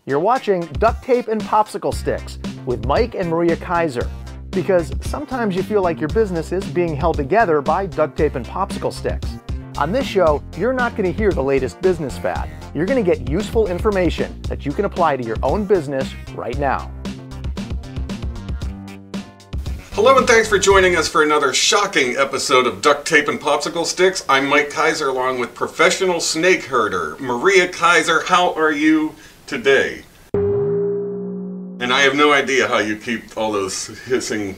You're watching Duct Tape and Popsicle Sticks with Mike and Maria Keiser. Because sometimes you feel like your business is being held together by duct tape and popsicle sticks. On this show, you're not going to hear the latest business fad. You're going to get useful information that you can apply to your own business right now. Hello and thanks for joining us for another shocking episode of Duct Tape and Popsicle Sticks. I'm Mike Keiser along with professional snake herder Maria Keiser. How are you today? And I have no idea how you keep all those hissing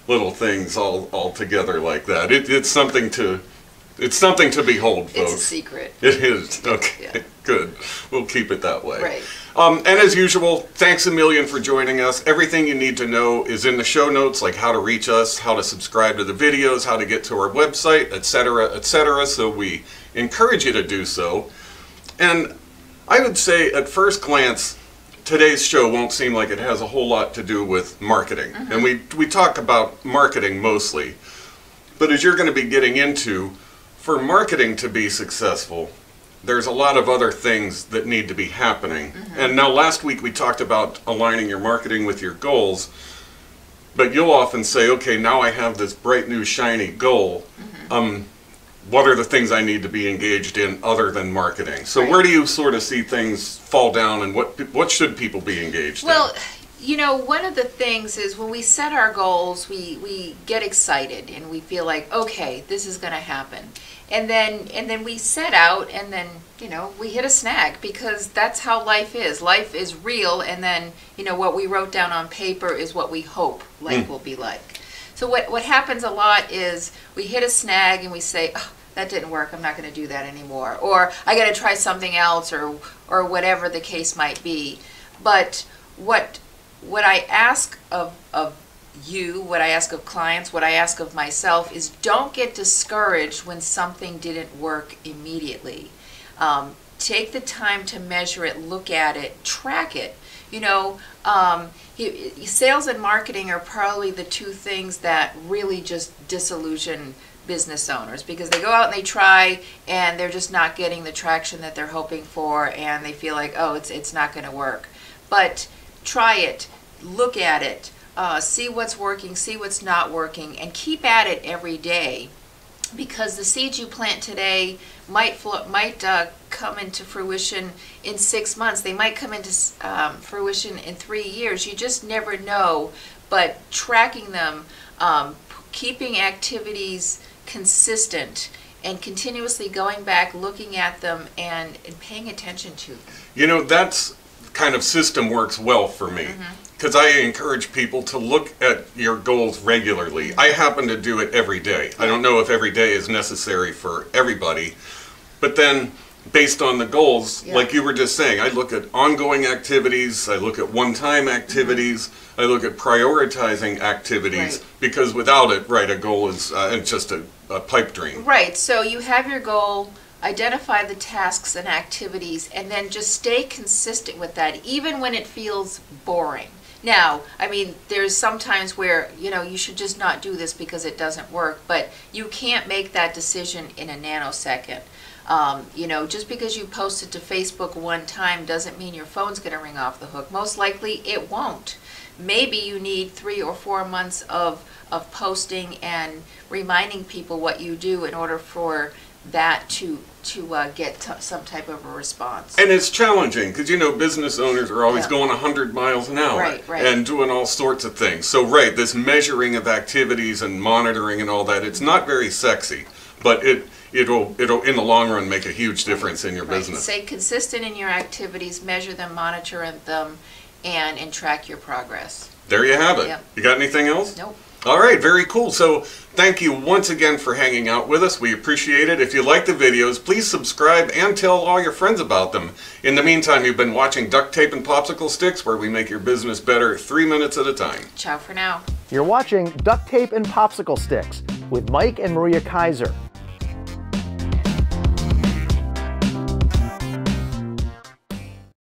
little things all together like that. It's something to behold, folks. It's a secret. It is. Okay, yeah. Good. We'll keep it that way. Right. And as usual, thanks a million for joining us. Everything you need to know is in the show notes, like how to reach us, how to subscribe to the videos, how to get to our website, etc., etc. So we encourage you to do so. And I would say at first glance, today's show won't seem like it has a whole lot to do with marketing. Mm-hmm. And we talk about marketing mostly. But as you're going to be getting into, for marketing to be successful, there's a lot of other things that need to be happening. Mm-hmm. And now last week we talked about aligning your marketing with your goals. But you'll often say, okay, now I have this bright new shiny goal. Mm-hmm. What are the things I need to be engaged in other than marketing? So right. Where do you sort of see things fall down, and what should people be engaged in? Well, you know, one of the things is when we set our goals, we get excited and we feel like, okay, this is going to happen. And then we set out and then, you know, we hit a snag, because that's how life is. Life is real, and then, you know, what we wrote down on paper is what we hope life will be like. So what happens a lot is we hit a snag and we say, oh, that didn't work, I'm not going to do that anymore. Or I got to try something else, or whatever the case might be. But what I ask of you, what I ask of clients, what I ask of myself is, don't get discouraged when something didn't work immediately. Take the time to measure it, look at it, track it. You know, sales and marketing are probably the two things that really just disillusion business owners, because they go out and they try and they're just not getting the traction that they're hoping for, and they feel like, oh, it's not going to work. But try it, look at it, see what's working, see what's not working, and keep at it every day. Because the seeds you plant today might come into fruition in 6 months. They might come into fruition in 3 years. You just never know. But tracking them, keeping activities consistent, and continuously going back, looking at them, and paying attention to them. You know, that's kind of system works well for me. Mm-hmm. Because I encourage people to look at your goals regularly. I happen to do it every day. I don't know if every day is necessary for everybody. But then, based on the goals, like you were just saying, I look at ongoing activities, I look at one-time activities, I look at prioritizing activities, because without it, a goal is just a pipe dream. Right, so you have your goal, identify the tasks and activities, and then just stay consistent with that, even when it feels boring. Now, I mean, there's some times where, you know, you should just not do this because it doesn't work, but you can't make that decision in a nanosecond. You know, just because you post it to Facebook one time doesn't mean your phone's going to ring off the hook. Most likely it won't. Maybe you need 3 or 4 months of posting and reminding people what you do in order for that to get some type of a response. And it's challenging because, you know, business owners are always going 100 miles an hour and doing all sorts of things. So this measuring of activities and monitoring and all that, it's not very sexy, but it'll in the long run make a huge difference in your business. Stay consistent in your activities, measure them, monitor them, and track your progress. There you have it. Yep. You got anything else? Nope. All right, very cool. So thank you once again for hanging out with us. We appreciate it. If you like the videos, please subscribe and tell all your friends about them. In the meantime, you've been watching Duct Tape and Popsicle Sticks, where we make your business better 3 minutes at a time. Ciao for now. You're watching Duct Tape and Popsicle Sticks with Mike and Maria Keiser.